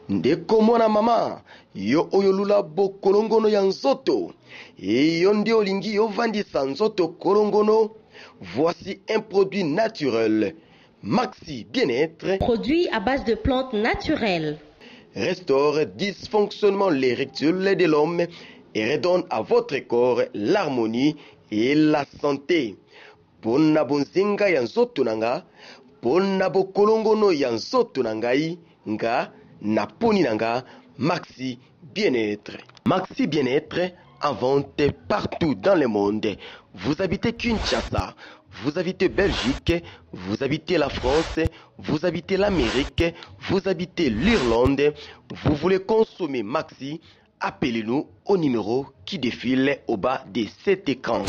Ndeko mwana mama, yo oyolula bo kolongono ya nzoto. Et yo nde olingi yo vandisa nzoto kolongono. Voici un produit naturel. Maxi Bien-être. Produit à base de plantes naturelles. Restaure dysfonctionnement l'érectile de l'homme et redonne à votre corps l'harmonie et la santé. Pona bonzinga ya nzoto nanga, pona bo kolongono ya nzoto nangai, nga na poni nanga, Maxi Bien-être. Maxi Bien-être en vente partout dans le monde. Vous habitez Kinshasa, vous habitez Belgique, vous habitez la France, vous habitez l'Amérique, vous habitez l'Irlande, vous voulez consommer Maxi, appelez-nous au numéro qui défile au bas de cet écran.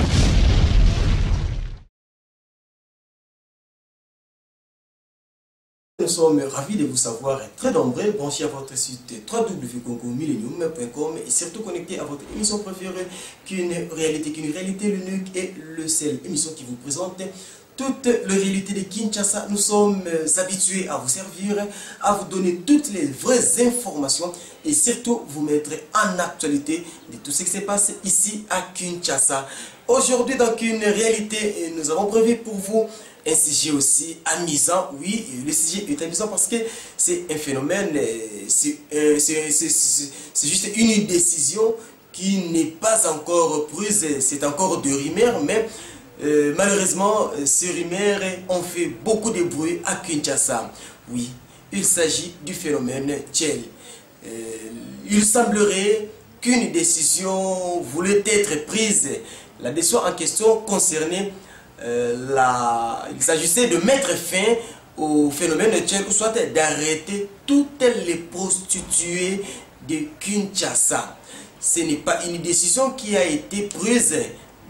Nous sommes ravis de vous savoir très nombreux branchés à votre site www.congomillennium.com et surtout connectés à votre émission préférée qu'une réalité l'unique et le seul émission qui vous présente toute la réalité de Kinshasa. Nous sommes habitués à vous servir, à vous donner toutes les vraies informations et surtout vous mettre en actualité de tout ce qui se passe ici à Kinshasa. Aujourd'hui, dans une réalité, nous avons prévu pour vous un sujet aussi amusant. Oui, le sujet est amusant parce que c'est un phénomène, c'est juste une décision qui n'est pas encore prise, c'est encore de rumeurs, mais malheureusement, ces rumeurs ont fait beaucoup de bruit à Kinshasa. Oui, il s'agit du phénomène Tchel. Il semblerait qu'une décision voulait être prise. La décision en question concernait il s'agissait de mettre fin au phénomène de Tchel, ou soit d'arrêter toutes les prostituées de Kinshasa. Ce n'est pas une décision qui a été prise,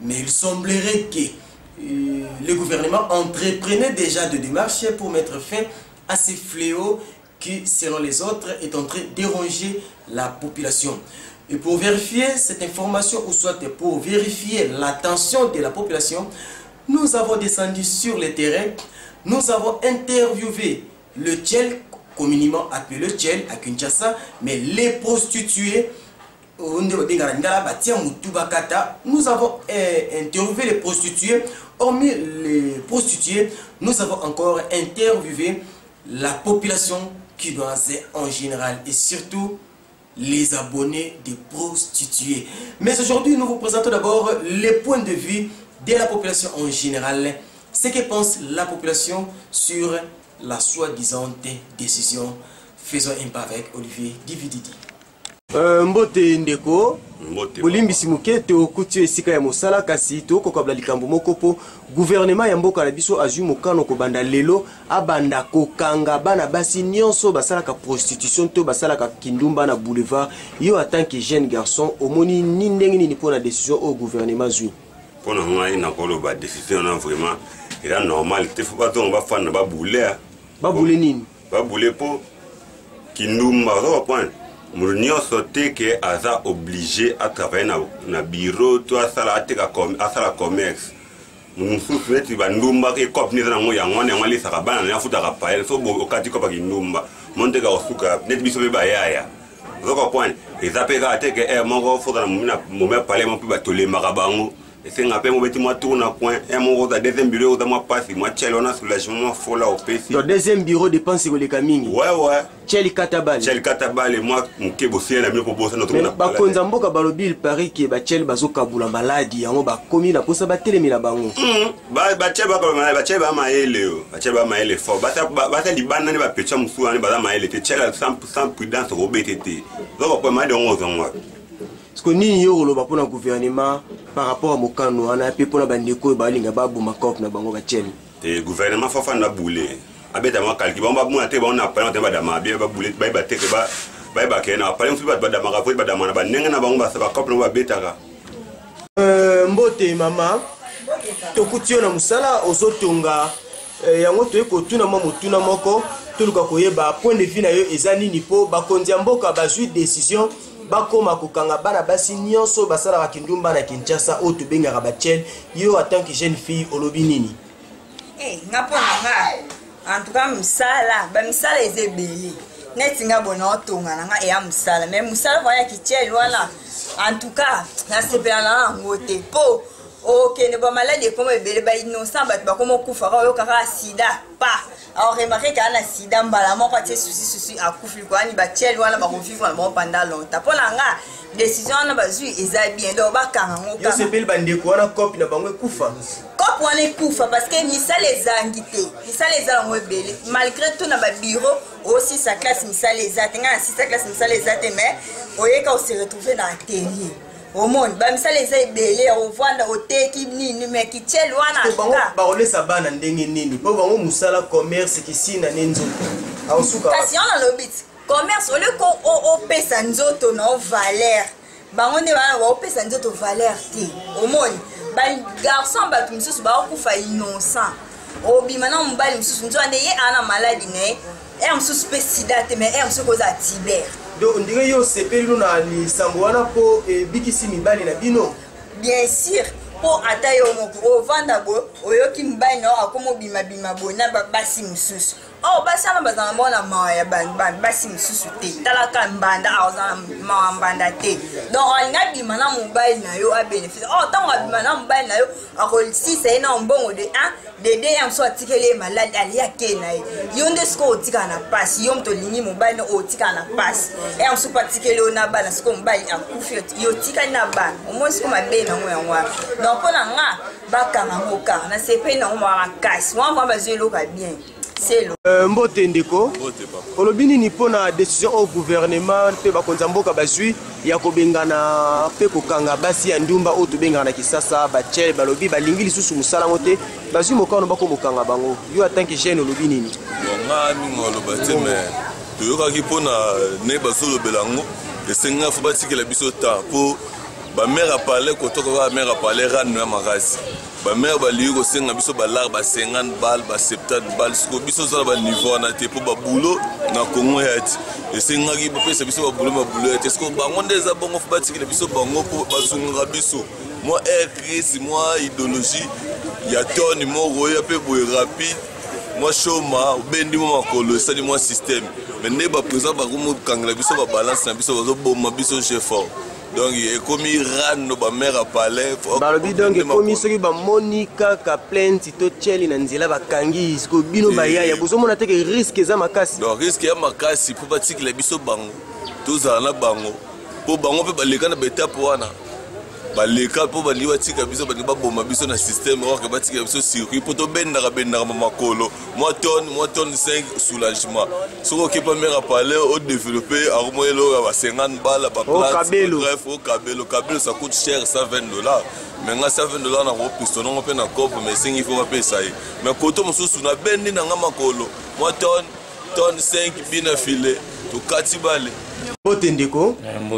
mais il semblerait que le gouvernement entreprenait déjà de démarches pour mettre fin à ces fléaux qui, selon les autres, est en train de déranger la population. Et pour vérifier cette information, ou soit pour vérifier l'attention de la population, nous avons descendu sur le terrain, nous avons interviewé le Tchel, communément appelé le Tchel à Kinshasa, mais les prostituées, nous avons interviewé les prostituées, hormis les prostituées, nous avons encore interviewé la population quinoise en général et surtout les abonnés des prostituées. Mais aujourd'hui, nous vous présentons d'abord les points de vue de la population en général, ce que pense la population sur la soi-disant décision. Faisons un pas avec Olivier Divididi. Mbote ndeko bolimbisi muke te okuti esika ya mosala kasi to kokabla likambo moko po gouvernement ya mboka na biso azwi mokano ko banda lelo abanda kokanga bana basi nyonso basalaka prostitution to basalaka kindumba na boulevard. Yo en tant que jeune garçon omoni ni ndenge nini pona décision au gouvernement zwi pona ngai na koloba décision na vraiment ira normal te faut pas to ba fana ba bouler nini ba bouler po kindumba zo point. Mounio sauté que Aza obligé à travailler na bureau, toi ça la commerce. Nous souffrons de bandumba et cop ni na ngoya ngone ngwali sakabana na futa kapael so bo okati ko bakindumba monte ka osuka net biso be bayaya. Zoko point ezapeka ateke mongo futa na mumina mumé parler mon pe batole makabango. C'est un peu mauvais moi tourne à coin et mon deuxième bureau dans moi passe moi tchel on a soulagement faut là au PC. Le deuxième bureau dépense sur les camingi. Ouais. Tchel katabal et moi mon bosser la mieux pour bosser notre monde. Ba konzambo ka balobi il paraît que ba tchel bazo kabula maladie yango ba komi na posa ba telemela bango. Ba tchel ba kabula ba tchel ba maele ba tchel ba maele fort ba libana ne ba pecha musu ne ba maele te tchel sans prudence robetete. Donc pour moi de 11 ans. Parce que ni yo lo ba pona gouvernement par rapport à mokano ana pe pona bandeko ba linga ba buma kop na bango ba tchel. Et gouvernement fa na boulé. Abeta ma kalki ba muna te ba on appelle on ba dama ba boulé ba te ke ba ke na appelle on ba dama ka ba dama na ba nenga na bango ba sa ba kop na ba betaka. Mbote mama tokutio na musala ozotonga yango to ekotuna mo motuna moko toluka koyeba point de vue na yo ezani ni po bakonzi ya mboka bazwi décision bakoma kokanga bana basi nyonso basala ba kindumba na Kinshasa o to bengaka ba tchel. Yo en tant que jeune fille olobi nini? Ngapona nga en tout cas misala ba misala ezebeli netinga bona tonga nanga e amsala mais musala voya kicheli wana en tout cas na sepela na ngote po okende ba malade comme ebele ba innocent ba comme kufa ka yo kaka sida pa alors remarquez qu'il y a un sida mbala moko tie souci akufi ko ani ba cheli wana ba vivre pendant longtemps pour nga décision na bazui eza bien donc ba kanga ngo yo sepeli bandeko wana copie na bango kufa cop wana kufa parce que misala ezangi te misala eza ngo ebele malgré tout na ba bureau aussi sa classe misala eza te nga sa classe misala eza te mais oyeka o se retrouver dans atelier au monde ba misala eza ebele o vanda o teki nini mais ki tchel wana bango ba olesa bana ndenge nini po bango musala commerce kisina nenzo ausuka kasi on a lobit commerce au lieu qu'on pesa nzoto na valeur bango ne bana ba pesa nzoto valeur te au monde ba garçon ba tumisusu ba kufa innocent obima na mbali msusu nzo ande ye ana maladie ne msusu pe sida te mais msusu koza tiber donc ndenge yo sepeli na lisango wana po bikisi mibali na bino bien sûr po ata yo moko ovanda bo oyoki mbali na akomo bima bona basi msusu oh basi ama bazana bona maya basi msusu te talaka mbanda azana mbanda te donc alinga bima na mobile na yo a bénéfice oh tant bima na mobile na yo akol si c'est na mbongo de 1 de 2 so atikele malade ali akena yo ndesko otika na pass yo mto lingi mobile no otika na pass mso patikele ona bana sko mobile akufi yo tika na bana omonsi ko mabe na ngo yango donc pona nga bakanga ngoka na sepe na ngo makasi moi va bazelo ka bien. Mbote ndeko olobi nini mpona décision au gouvernement mpe bakonzi ya mboka bazwi ya kobengana mpe kokanga basi ya ndumba oyo tobengana na kisasa bachele balobi balingi lisusu mosala ngo te bazwi mokano bakomokanga bango yo atanke jeune olobi nini nga mingi oloba te mais toyokaki mpona ne bazolobela yango esenga fo batikela biso ta mpo bamere apale kotoka kaka bamere apale rano ya makasi bamere balingi kosenga biso balare ba 50 bal ba 70 bal siko biso ozala baniveau wana te mpo babulo na kongo ya ti esengaki bapesa biso babulo ya te siko bango nde eza bongo fo batikela biso bango mpo bazongaka biso mwa crise mwa idéologie ya toni moko oya mpe boye rapide mwa shoma obendi mwa makolo esali mwa système mais nde baprésent bakomokangela biso babalance na biso bazoboma biso jeu fort donc ekomi rano bamere apale balobi donc ekomi soki bamoni kaka plainte to tcheli na nzela bakangi siko bino bayaya bozomona teke risque eza makasi donc risque ya makasi mpo batikela biso bango tozala na bango mpo bango mpe baleka na baetape wana baleka mpo balingi batika biso balingi baboma biso na système oke batika biso circuit mpo tobendaka makolo mwa tonne 5 soulagement soki okepa mare apale odéveloppe akomoyeloka ba 50 bala babref okabelo ça coûte cher $120 mais nga $120 na kopistonango mpe na cope mais esengi fo bapesa ye mais koto mosusu nabendi nanga makolo mwa tonne 5 bina file tokati bale Mbote ndeko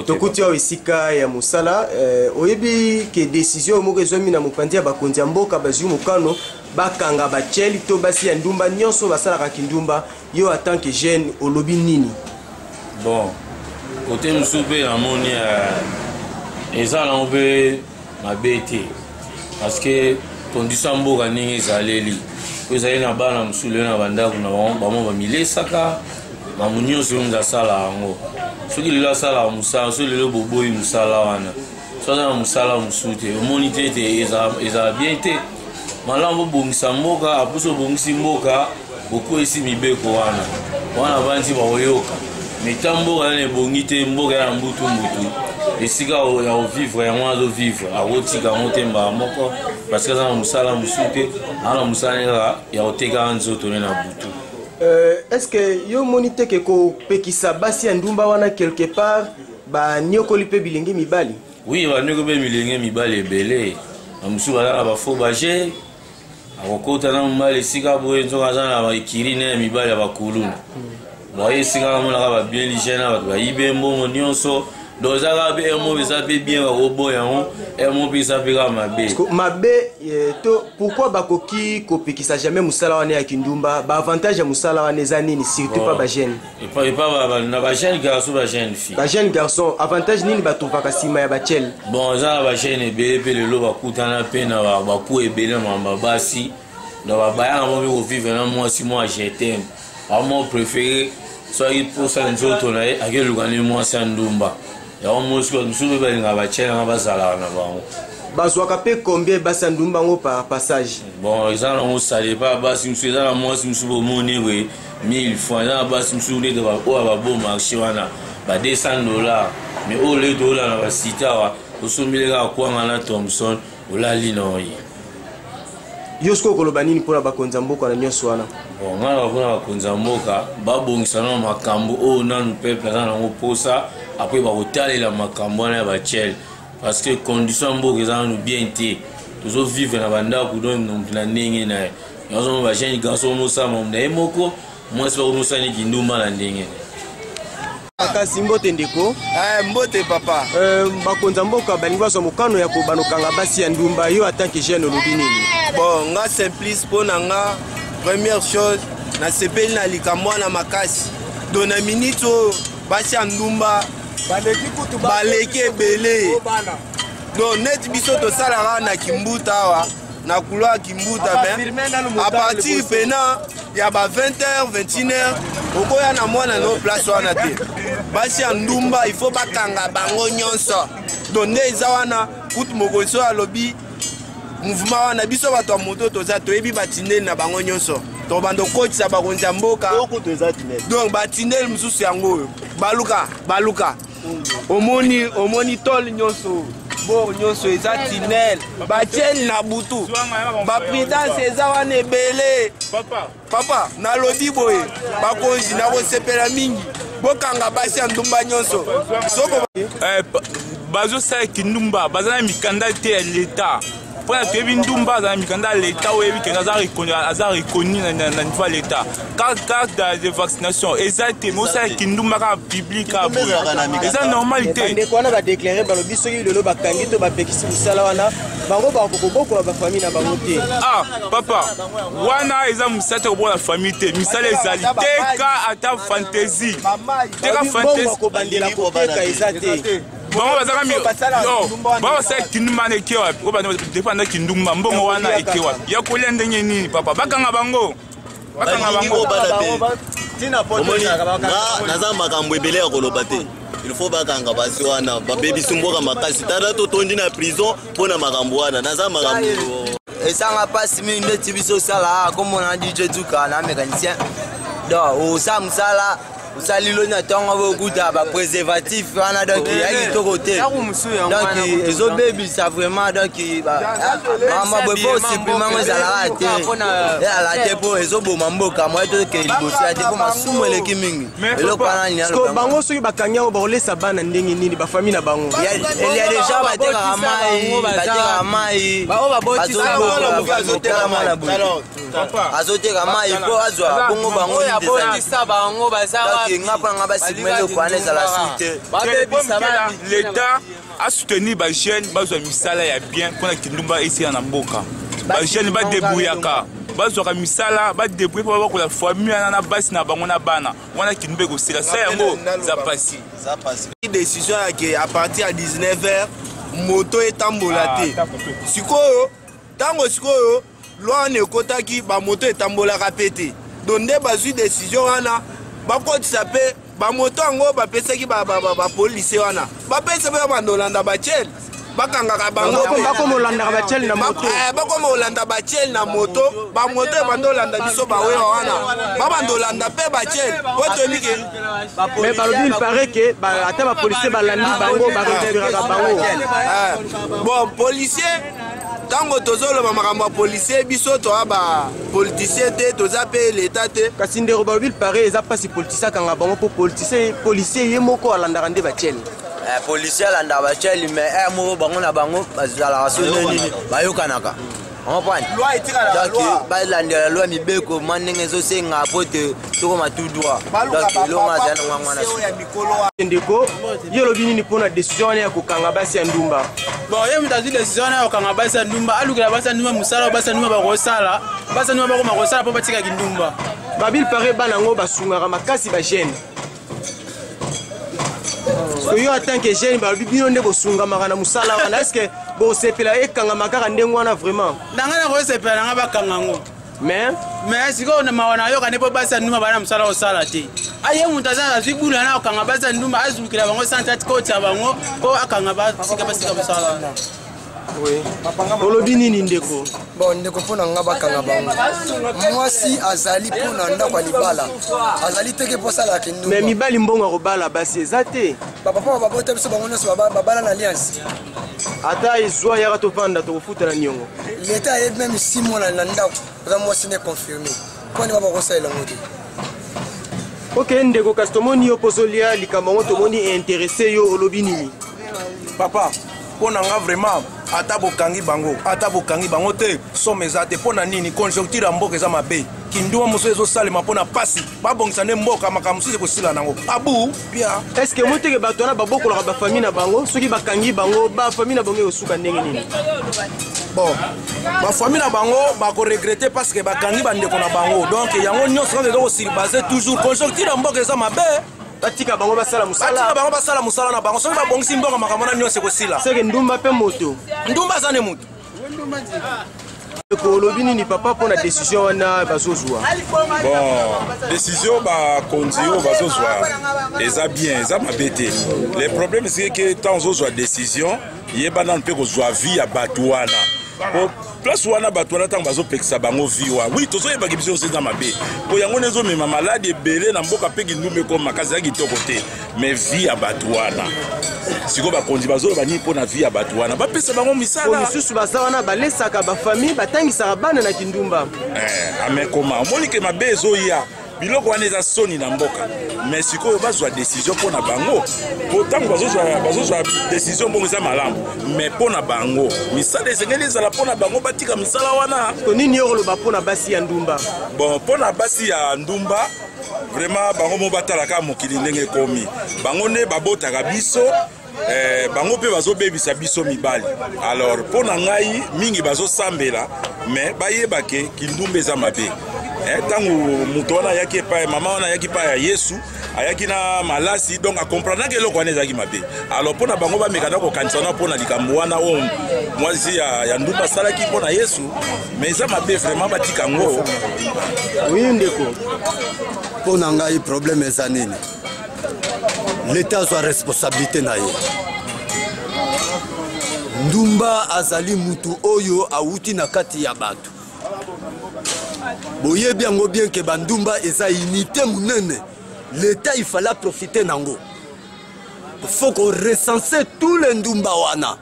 tokuti awa esika ya mosala oyebi ke décision moko ezwami na mopanzi ya bakonzi ya mboka bazwi mokano bakanga bacheli to basi ya ndumba nyonso basalaka kindumba yo en tant que jeune olobi nini bon kote mosusu mpe namoni eza nango mpe mabe te parce que condition ya mboka ndenge ezaleli po ezali na bana mosusu lelo na bandako na bango bamilesaka mamu nyonso oyo moto asala yango soki lelo asala mosala soki lelo boboyi mosala wana so aza na mosala mosusu te omoni te ete ezala bien te malamu bobongisa mboka aposo obongisi mboka bokwesi mibeko wana banti baoyoka meta mboka nana ebongi te mboka ya mbutu esika ya ovivre yango azovivre akotika yango te mbala moko parceke aza na mosala mosusu te aza na mosala kaka ya kotekaka nzoto ne na butu est-ce que yo moni te ke kopekisa basi ya ndumba wana quelque part baniokoli mpe bilenge mibali oui baniokoli mpe bilenge mibali ebele na mosusu baza na bafo baje akokota na mobali esika boye nzoka aza na baekiri ne ya mibali ya bakuluna boye esika namonaka babien ligene na bato bayibe mbongo nyonso donc eza kaka mpe emo eza mpe bien kakoboya yango emo mpe eza mpe kaka mabe mabe to pourquoi bakoki kopekisa jamais mosala wana ya kindumba baavantage ya mosala wana eza nini surtout pa bajeune epa na bajeune garçon bajeune fille bajeune garçon avantage nini batrovaka nsima ya bachele bon eza na bajeune ebele mpe lelo bakutana mpe na baku ebele na mamba basi donc babayaka mo mpe kovivre na mwasi mwa jetem bamo préféré soki mposa nzoto na ye akelukani mwasi ya ndumba yango mosi bato mosusu mpe balinga batielanga bazalaka na bango bazwaka mpe combien basi ya ndumba ngo par passage bon eza nango sale pa basi mosusu eza na mwasi mosusu bomoni we 1000 fois eza na basi mosusu nete oyo babo marché wana ba $200 mais oyo leki olala na basite awa osombileka akwanga na Thomson olali na oye yo sikoyo koloba nini mpona bakonza mboka na nyonso wana bon nga na mpona bakonza mboka babongisa na makambo oyo nanu peuple aza nango mposa apres bakotalela makambo wana ya batiele parce que condition mboka eza nanu bien te tozovivre na bandako donc na ndenge na ye yango bajeni garso mosala mamu na ye moko mwasi bakomosani kindumba na ndenge kasi mbote ndeko mbote papa bakonza mboka balingi bazwa mokano ya kobanokanga basi ya ndumba yo atanke jeune olobi nini bon nga simplice mpo na nga première chose nasepeli na likambo wana makasi do na minute oyo basi ya ndumba baleki ebele do neti biso tosalaka na kimbuta awa na couloir kimbuta a partir pena ya ba 20h 21h okoya na mwana no place wana te basi ya ndumba il faut bakanga bango nyonso donc nde eza wana kutu mokonzi oyo alobi mouvement wana biso bato ya moto toza toyebi batindeli na bango nyonso tobanda okotisa bakonzi ya mboka donc batindeli mosusu yango oyo baluka omoni tole nyonso bo nyonso eza tinel batieli na butu bapridance eza wana ebele papa nalobi boye bakonzi nakosepela mingi bokanga basi ya ndumba nyonso soko bazosala kindumba baza na mikanda te ya leta mpona toyebi ndumba aza na mikanda ya leta oyebi kende aza reconni na niveau ya leta carte de vaccination eza te mosala kindumba kaka public eza normalité ndeko wana badeklare balobi soki lelo bakangi to bapekisi mosala wana bango bakokobokola bafamille na bango te papa wana eza mosala te kobokola famille te misala ezali teka ata fantaisie teka fantaisie bakobandela koteka eza te bango basala kindumba na eke wapi oyo depanda kindumba mbongo wana eke wapi ya kolia ndenge nini papa bakanga bango naza makambo ebele ya koloba te il faut bakanga basi wana babebisi mboka makasi tala totondi na prison mpona makambo wana naza makambo esanga mpasi mingi ndeti biso osala komona dj duka na mécanicien donc osala mosala osali loni na ntongo bokuta bapréservatif wana donc yakitoko te donc ezobebisa vraiment donc mama boye mpo osuprimango ezalaka te ezalaka te mpo ezoboma mboka moye toke liboso ya te mpo masumu eleki mingi eloko wana nini bango soki bakangi yango bakolesa bana ndenge nini bafamille na bango elia deja batekaka mai azoteka mai mpo azwa bongo bango l'État a soutenu les jeunes bazwa misala ya bien mpona kindumba esika na mboka bajeune badebuyaka bazwaka misala badebrouye mpo bakola famille wana na basi na bango na bana wana kindumba ekosila sa yango za pasi décision yake à partir ya 19h moto etambola te sikoyo ntango sikoyo loi wana ekotaki bamoto etambolaka pe te donc nde bazwi décision wana bakotisa mpe bamoto yango bapesaki bapolisie wana bapesa mpe bandolanda batiele bakangaka bango bakomolandaka batiele na moto bakomolanda batiele na moto bamoto ebandolanda biso bawewa wana babandolanda mpe batiele po toyebike mais balobi il paraît ke ata bapolisie balandi bango barécupéraka bango bon policier ntango tozoloba makambo ya policier biso toa bapoliticien te toza mpe leta te kasi ndeko balobi pare eza mpasi politicien akanga bango mpo policier ye moko alandaka nde batiele policier alandaka batiele mais moko bango na bango bazalaka so nini bayokanaka donc balandela lwa mibeko mwa ndenge ezosenga po te tokoma tout droit donc elongo azala na ngwangwana ndeko yo olobi nini mpona décision wana ya kokanga basi ya ndumba bon ye moto azwi décision wana ya kokanga basi ya ndumba alukela basi ya ndumba mosala oyo basi ya ndumba bakosala basi ya ndumba bakoma kosala mpo batikaki ndumba babile pare bana yango basungaka makasi bagene yo en tant que jeune balobi bino nde bosungamaka na mosala wana estce bosepela ekangama kaka ndenge wana vraiment nanga na kosepela nanga bakanga yango mais sikoyo na mawana yoka ne po basa ndumba bana musala osala te aye muntu azana zibula na okanga basa ndumba azukira bango santati kota bango po akanga basika musala. Oui. Olobi nini ndeko? Bon ndeko pona nga bakanga bango. Mwasi azali pona ndako libala. Azali teke posala kindu. Mais mibali mbongo kobala basi ezate. Papa babota biso bango nyonso babala na alliance. Ata izwa yaka tovanda tokofuta na niongo. L'état est même 6 mois na ndako. Za mwasi ne confirmé. Poni baba kosala ngoti. Ok ndeko kastomoni yo pozolia likambo tomoni intéressé yo olobi nini? Papa, pona nga vraiment ata bokangi bango te somme eza te mpona nini conjoncture ya mboka eza mabe kinduma mosusu ezosalema mpona pasi babongisa nde mboka makambo mosusu ekosila nango abu pia estce moteke bato wana babokolaka bafamille na bango soki bakangi bango bafamille na bango ekosuka ndenge nini? bon bafamille na bango bakoregrete parce que bakangi bandeko na bango donc yango nyonso kaka ezokosilibaze toujours conjoncture ya mboka eza mabe batika bango basala musala na bango soki babongisi mboka makambo na nyonso ekosila seke ndumba mpe moto ndumba aza nde moto olobi nini papa mpona décision wana bazozwa? Bon décision bakonzi oyo bazozwa eza bien eza mabe te le problème c'est que tant ozozwa décision yeba nanu mpe kozwa vie ya bato wana po place wana bato wana ntango bazopekisa bango vie wana oui tozoyebaki biso nyonso eza mabe po yango nde ezomema maladi ebele na mboka mpe kindumba ekoma makasi ya kitoko te mais vie ya bato wana sikoyo bakonzi bazoloba nini mpona vie ya bato wana bapesa bango misala misusu baza wana balesaka bafamille batangisaka bana na kindumba amekoma omoni ke mabe ezoya biloko wana eza soni na mboka mais sikoyo bazwa décision mpona bango po ntango bazozwa décision mbongo eza malamu mais mpona bango misala esengeli ezala mpona bango batika misala wana nini yo koloba mpona basi ya ndumba? bon mpona basi ya ndumba vraiment bango mo batalaka mokili ndenge ekomi bango nde babotaka biso bango mpe bazobebisa biso mibali alors mpona ngai mingi bazosambela mais bayebake kindumba eza mabe ntango moto wana ayaki epai mama wana ayaki epai ya yesu ayaki na malasi donc akomprendaki eloko wana ezalaki mabe alors mpona bango bamekana kokanisa wana mpona likambo wana oyo mwasi ya ndumba asalaki mpona yesu mais eza mabe vraiment batika yango. Oui ndeko mpona ngai problème eza nini? L'état azwa responsabilité na ye. Ndumba azali mutu oyo awuti na kati ya bato. Boyebi yango bien ke bandumba eza unité munene. L'état il fallait profiter nango. Faut qu'on recense tous les ndumba wana.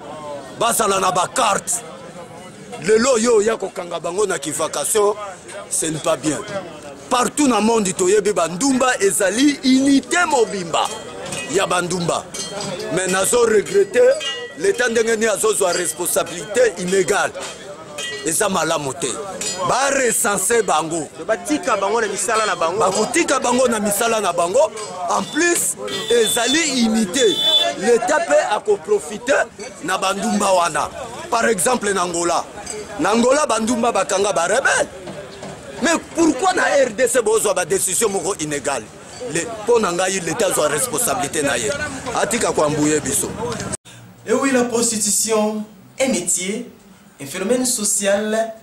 Basala na ba carte. Lelo yo ya kokanga bango na vacation, ce n'est pas bien. Partout dans le monde toyebi bandumba ezali unité mobimba. Ya bandumba. Mais nazo regretter l'état ndenge ni azozwa responsabilité inégale. Eza malamu te. Ba recenser bango. Batika bango na misala na bango. Bakotika bango na misala na bango. En plus, ezali unité. L'état peut akoprofiter na bandumba wana. Par exemple en Angola. En Angola bandumba bakanga ba rebelle. Mais pourquoi na RDC bozwa ba décision moko inégale? Pour ngai l'état a responsabilité na ye. Atika kwa mbouye biso. Et oui, la prostitution est métier, un phénomène social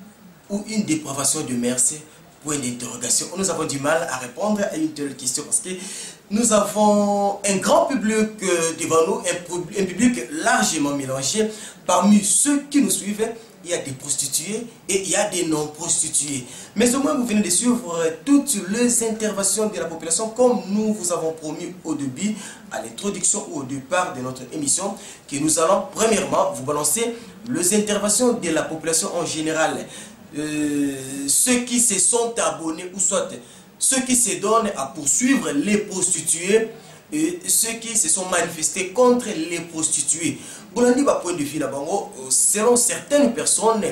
ou une dépravation de mœurs? Point d'interrogation. Nous avons du mal à répondre à une telle question parce que nous avons un grand public devant nous, un public largement mélangé. Parmi ceux qui nous suivent, il y a des prostituées et il y a des non-prostituées. Mais au moins, vous venez de suivre toutes les interventions de la population comme nous vous avons promis au début, à l'introduction ou au départ de notre émission, que nous allons premièrement vous balancer les interventions de la population en général. Ceux qui se sont abonnés ou soit ceux qui se donnent à poursuivre les prostituées et ceux qui se sont manifestés contre les prostituées. Bolandi ba point de vue là-bas, selon certaines personnes,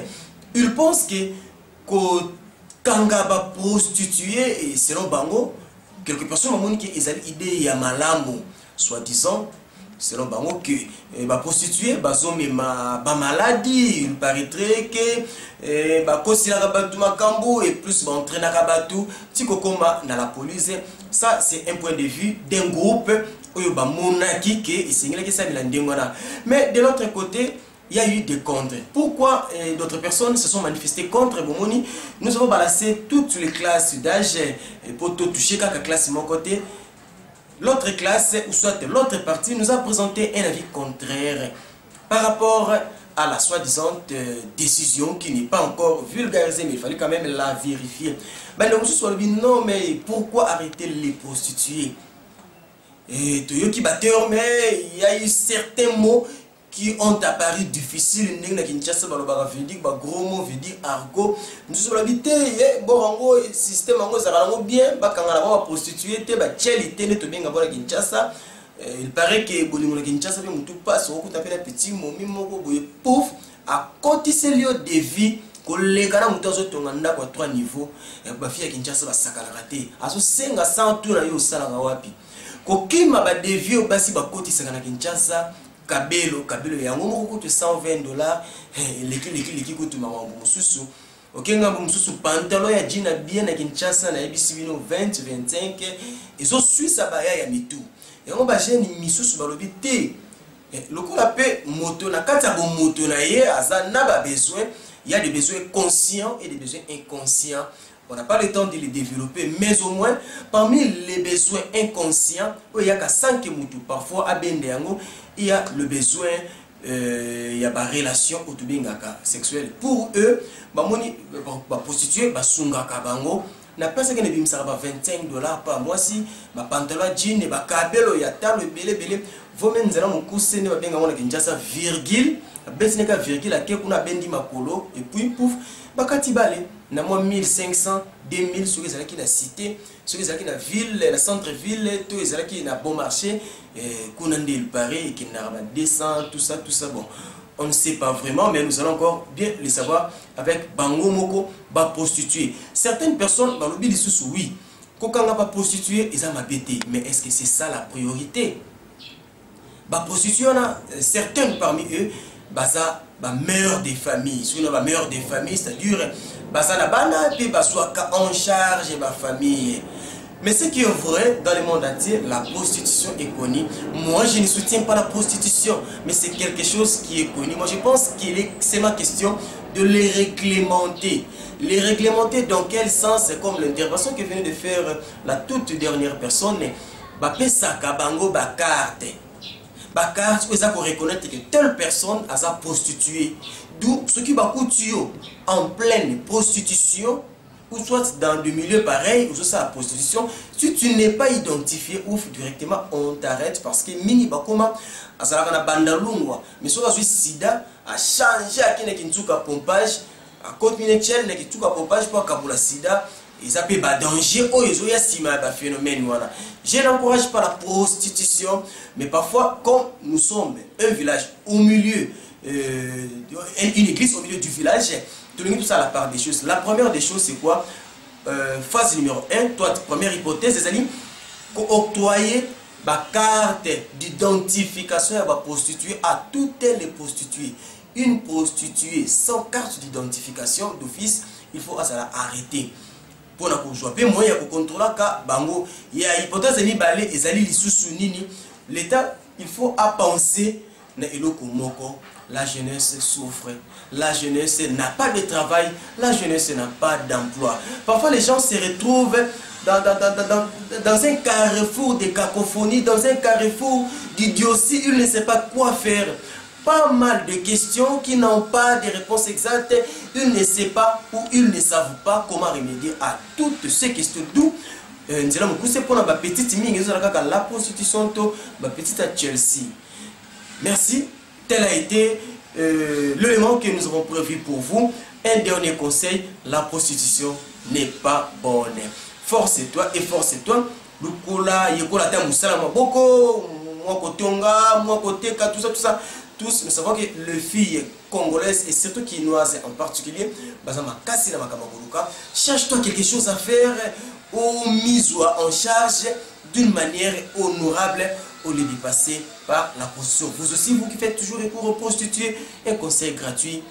ils pensent que kangaba prostituée et selon Bango, quelques personnes ont dit qu'ils ont idée ya malambo, soi-disant. Selon Bango que ba prostituée bazome ba maladie, il paraîtrait que ba kosila kabatu makambo et plus ba entraîner kabatu tikokoma na la police. Ça c'est un point de vue d'un groupe oyo ba monaki que isengela que ça bilandengona. Mais de l'autre côté, il y a eu des contre. Pourquoi d'autres personnes se sont manifestées contre Bomoni? Nous avons balancé toutes les classes d'âge pour tout toucher la classe de mon côté. L'autre classe, ou soit l'autre partie, nous a présenté un avis contraire par rapport à la soi-disant décision qui n'est pas encore vulgarisée, mais il fallait quand même la vérifier. Ben, non, mais pourquoi arrêter les prostituées? Et il y a eu certains mots qui ont apparu difficiles. Gros mots, veut dire argot. Nous sommes habités, bon, système bien, prostituée, il paraît que Bolingo Kinshasa passe au petit moment, pouf, à côté de lieu de vie, les gars ont 3 niveaux, et ma fille Kinshasa va s'accalater. À ce 5 à 100 tours, il y a aussi la wapi. Koki m'a dévié au basi ba côté de Kinshasa, Kabelo, il y a un moment coûte $120, les coûte ma moussou. Ok, nga moussou pantalon ya jean bien à Kinshasa, na ebisibino 20, 25, ils ont su ça baya ya mitou. Et on va gêner une mission sur le bité. Le coup appelle moto, na quand ça moto na yé, n'a pas besoin. Il y a des besoins conscients et des besoins inconscients. On n'a pas le temps de les développer, mais au moins parmi les besoins inconscients, il y a qu'à 5 motos parfois à Bendeango, il y a le besoin, il y a des relations sexuelles. Pour eux, les prostituées, les sungaka bango. Na pesa que ne bim ça va $25 par mois si ma pantalon jean et ma cabelo ya table belé vos menzela mon cousin ne va bien avoir Kinshasa virgule baisse ka virgule à kuna bendi makolo et puis pouf bakati balé na moi 1500 2000 sur les qui na cité sur les qui na ville la centre ville tous les qui na bon marché kuna ndel Paris qui na 200 tout ça bon. On ne sait pas vraiment, mais nous allons encore bien les savoir avec Bango Moko, ba prostituée. Certaines personnes, dans le but de oui, quand on va prostituée, ils ont ma bêté. Mais est-ce que c'est ça la priorité? Ba prostituée, on a certains parmi eux, ça, meilleur des familles. Si on a meilleur des familles, c'est-à-dire, ça n'a pas puis soit en charge ma famille. Mais ce qui est vrai dans le monde entier, la prostitution est connue. Moi, je ne soutiens pas la prostitution, mais c'est quelque chose qui est connu. Moi, je pense que c'est ma question de les réglementer. Les réglementer dans quel sens? C'est comme l'intervention que venait de faire la toute dernière personne. Ça bango carte. Carte, vous avez reconnaître que telle personne a sa prostituée. D'où ce qui va coûter en pleine prostitution. Ou soit dans des milieux pareils, ou soit la prostitution, si tu n'es pas identifié, ouf, directement, on t'arrête parce que mini bakoma, à la bandalungwa, mais soit la sida, a changé à qui n'est qu'une pompage, à côte minechel n'est qu'une pompage pour Kabula sida, ils appellent danger, oh, ils ont estimé un phénomène. Je n'encourage pas la prostitution, mais parfois, comme nous sommes un village au milieu, une église au milieu du village, tout ça à la part des choses. La première des choses, c'est quoi? Phase numéro 1, toi, première hypothèse, c'est d'aller octroyer la carte d'identification à la prostituée à toutes les prostituées. Une prostituée sans carte d'identification d'office, il faut arrêter. Pour la jouer, moi, il y a contrôler bango. Il y a hypothèse de balé et zali li l'État, il faut à penser na eloko moko. La jeunesse souffre, la jeunesse n'a pas de travail, la jeunesse n'a pas d'emploi. Parfois les gens se retrouvent dans un carrefour de cacophonie, dans un carrefour d'idiotie, ils ne savent pas quoi faire. Pas mal de questions qui n'ont pas de réponse exacte, ils ne savent pas ou ils ne savent pas comment remédier à toutes ces questions. D'où nous allons pousser pour la petite mine, la prostitution, la petite à Chelsea. Merci. Tel a été l'élément que nous avons prévu pour vous. Un dernier conseil, la prostitution n'est pas bonne. Force-toi et force-toi. Lukola, Yekola, Tamusala, Maboko, Mwakotonga, Mwakoteka, tout ça. Tous, nous savons que les filles congolaises et surtout quinoises en particulier, cherche-toi quelque chose à faire ou mise en charge d'une manière honorable au lieu de passer par la prostitution. Vous aussi, vous qui faites toujours recours aux prostituées, un conseil gratuit.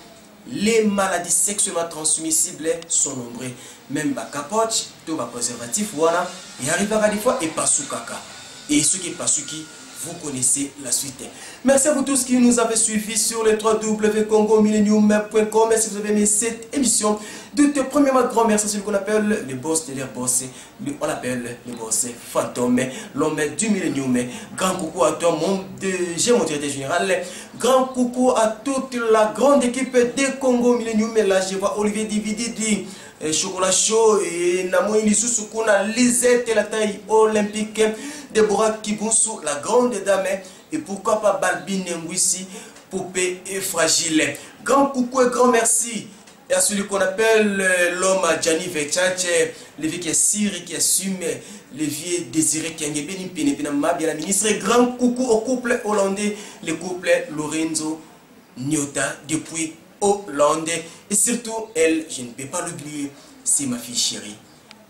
Les maladies sexuellement transmissibles sont nombreuses. Même la capote, tout le préservatif, voilà, il arrivera des fois et pas sous caca. Et ce qui est pas sous qui, vous connaissez la suite. Merci à vous tous qui nous avez suivis sur le www.congomillenium.com. Si vous avez aimé cette émission, de premièrement, grand merci à celui qu'on appelle le boss de l'air boss. On l'appelle le boss fantôme, l'homme du millénium. Grand coucou à toi, mon directeur général. Grand coucou à toute la grande équipe de Congo Millennium. Là, je vois Olivier Dividi, Chocolat Chaud et Namoini Soussoukuna, Lisette, la taille olympique, Deborah Kiboussou, la grande dame. Et pourquoi pas Balbine Ngwissi, poupée et fragile. Grand coucou et grand merci à celui qu'on appelle l'homme Gianni Vechache, le vieux qui est Syrie, qui assume, le vieux Désiré qui est bien la ministre. Grand coucou au couple hollandais, le couple Lorenzo Nyota depuis Hollande. Et surtout, elle, je ne peux pas l'oublier, c'est ma fille chérie.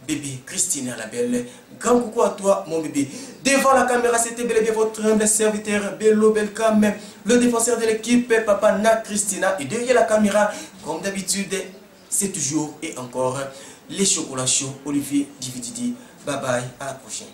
Bébé Christina la belle, grand coucou à toi mon bébé. Devant la caméra, c'était bel et bien votre humble serviteur Bello Belcam, le défenseur de l'équipe Papa Na Christina. Et derrière la caméra, comme d'habitude, c'est toujours et encore les chocolats chauds Olivier Divididi. Bye bye, à la prochaine.